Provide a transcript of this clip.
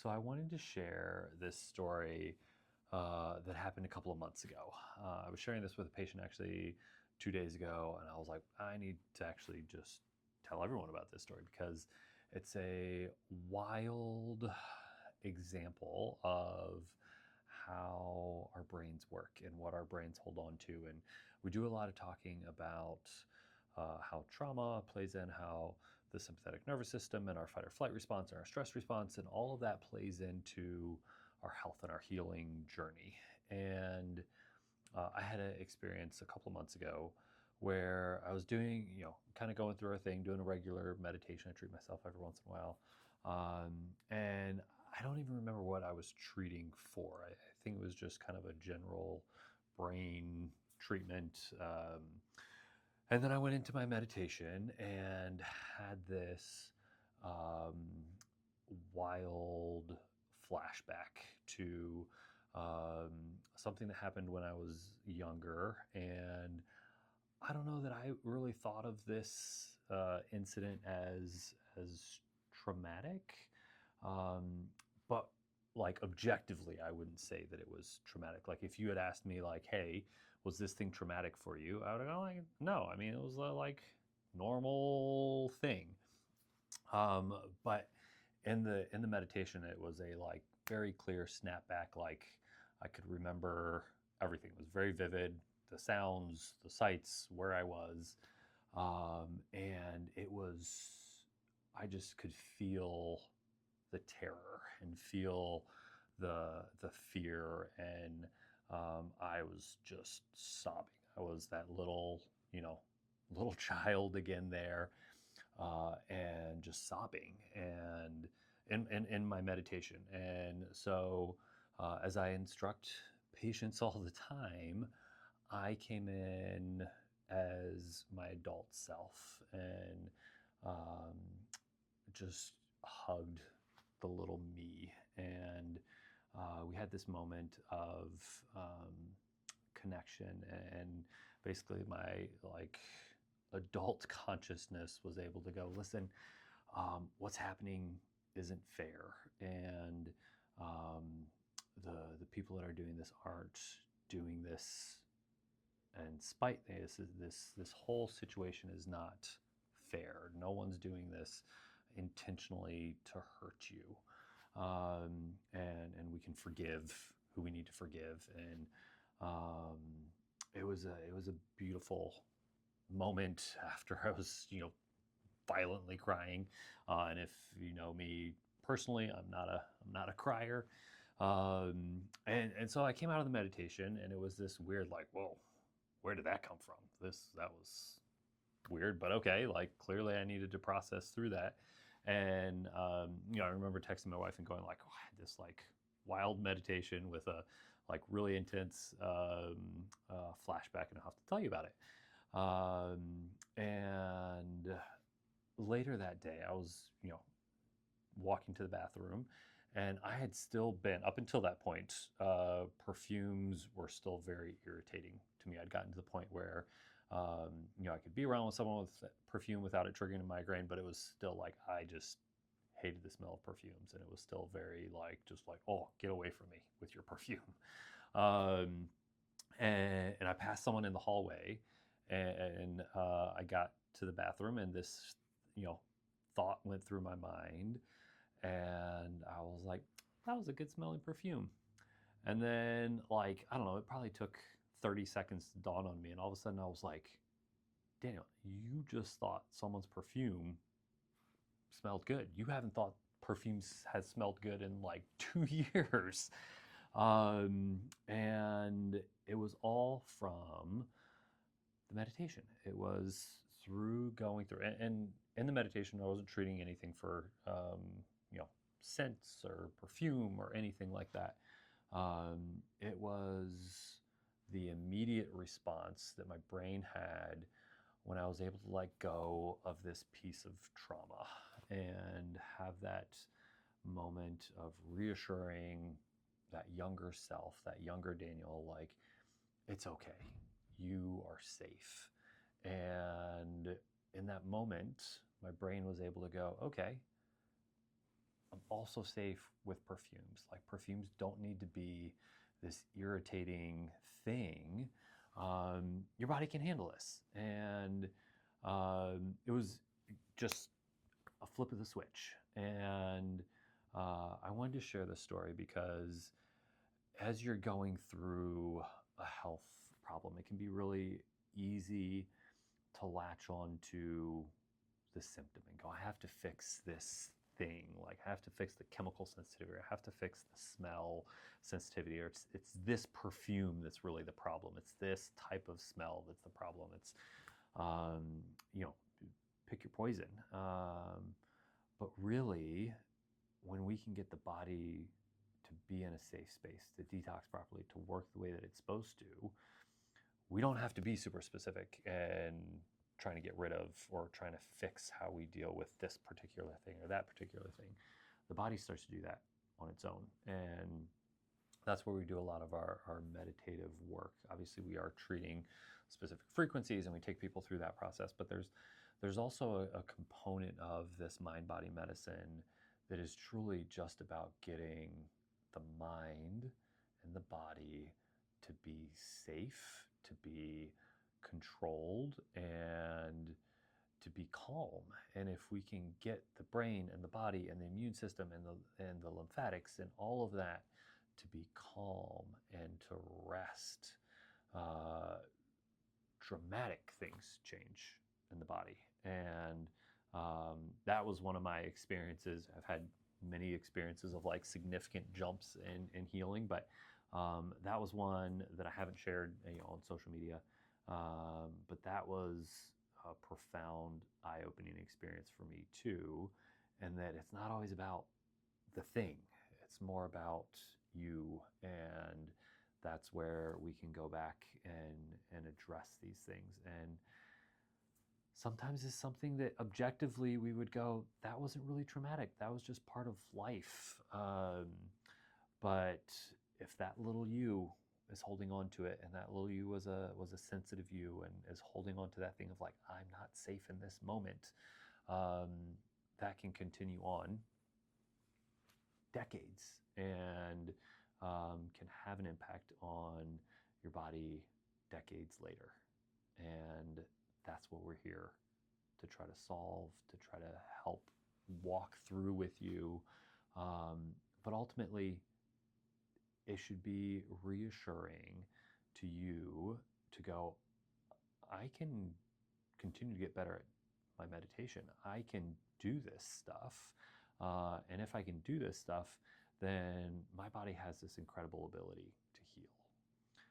So I wanted to share this story that happened a couple of months ago. I was sharing this with a patient actually 2 days ago, and I was like, I need to actually just tell everyone about this story because it's a wild example of how our brains work and what our brains hold on to. And we do a lot of talking about how trauma plays in, how the sympathetic nervous system and our fight or flight response and our stress response and all of that plays into our health and our healing journey. And I had an experience a couple of months ago where I was doing, kind of going through a thing, doing a regular meditation. I treat myself every once in a while. And I don't even remember what I was treating for. I think it was just kind of a general brain treatment. And then I went into my meditation and had this um, wild flashback to something that happened when I was younger. And I don't know that I really thought of this incident as traumatic, but like objectively, I wouldn't say that it was traumatic. Like if you had asked me, like, "Hey, was this thing traumatic for you?" I would have gone like, "No." I mean, it was a like normal thing. But in the meditation, it was a like very clear snapback. Like I could remember everything. It was very vivid. The sounds, the sights, where I was, and it was. I just could feel the terror and feel the fear, and I was just sobbing. I was that little child again there, and just sobbing and in my meditation. And so, as I instruct patients all the time, I came in as my adult self and um, just hugged the little me. And we had this moment of connection, and basically my like adult consciousness was able to go, listen, what's happening isn't fair, and um, the people that are doing this aren't doing this and spite. This whole situation is not fair. No one's doing this intentionally to hurt you, and we can forgive who we need to forgive. And um, it was a beautiful moment after I was violently crying. And if you know me personally, I'm not a crier. And so I came out of the meditation, and it was this weird like, whoa, where did that come from? That was weird, but okay. Like clearly, I needed to process through that. And I remember texting my wife and going like, oh, I had this like wild meditation with a like really intense flashback, and I'll have to tell you about it. And later that day, I was, walking to the bathroom, and I had still been, up until that point, perfumes were still very irritating to me. I'd gotten to the point where, I could be around with someone with perfume without it triggering a migraine, but it was still like, I just hated the smell of perfumes. And it was still very like, just like, oh, get away from me with your perfume. Um, and I passed someone in the hallway, and I got to the bathroom, and this, you know, thought went through my mind, and I was like, that was a good smelling perfume. And then, like, I don't know, it probably took 30 seconds to dawn on me, and all of a sudden I was like, Daniel, you just thought someone's perfume smelled good. You haven't thought perfumes has smelled good in like 2 years. And it was all from the meditation. It was through going through, and in the meditation, I wasn't treating anything for, scents or perfume or anything like that. It was the immediate response that my brain had when I was able to let go of this piece of trauma and have that moment of reassuring that younger self, that younger Daniel, like, it's okay. You are safe. And in that moment, my brain was able to go, okay, I'm also safe with perfumes. Like, perfumes don't need to be this irritating thing. Your body can handle this. And it was just a flip of the switch. And I wanted to share this story because as you're going through a health problem, it can be really easy to latch on to the symptom and go, I have to fix this thing. Like, I have to fix the chemical sensitivity, or I have to fix the smell sensitivity, or it's this perfume that's really the problem. It's this type of smell that's the problem. It's, you know, pick your poison. But really, when we can get the body to be in a safe space, to detox properly, to work the way that it's supposed to, we don't have to be super specific and trying to get rid of or trying to fix how we deal with this particular thing or that particular thing. The body starts to do that on its own. And that's where we do a lot of our meditative work. Obviously, we are treating specific frequencies and we take people through that process, but there's also a component of this mind-body medicine that is truly just about getting the mind and the body to be safe, to be controlled, and to be calm. And if we can get the brain and the body and the immune system and the lymphatics and all of that to be calm and to rest, dramatic things change in the body. And that was one of my experiences. I've had many experiences of like significant jumps in healing, but that was one that I haven't shared, on social media. But that was a profound, eye-opening experience for me too. And that it's not always about the thing; it's more about you. And that's where we can go back and address these things. And sometimes it's something that objectively we would go, that wasn't really traumatic. That was just part of life. But if that little you is holding on to it, and that little you was a sensitive you and is holding on to that thing of like, I'm not safe in this moment, that can continue on decades and can have an impact on your body decades later. And that's what we're here to try to solve, to try to help walk through with you. But ultimately, it should be reassuring to you to go, I can continue to get better at my meditation. I can do this stuff. And if I can do this stuff, then my body has this incredible ability to heal.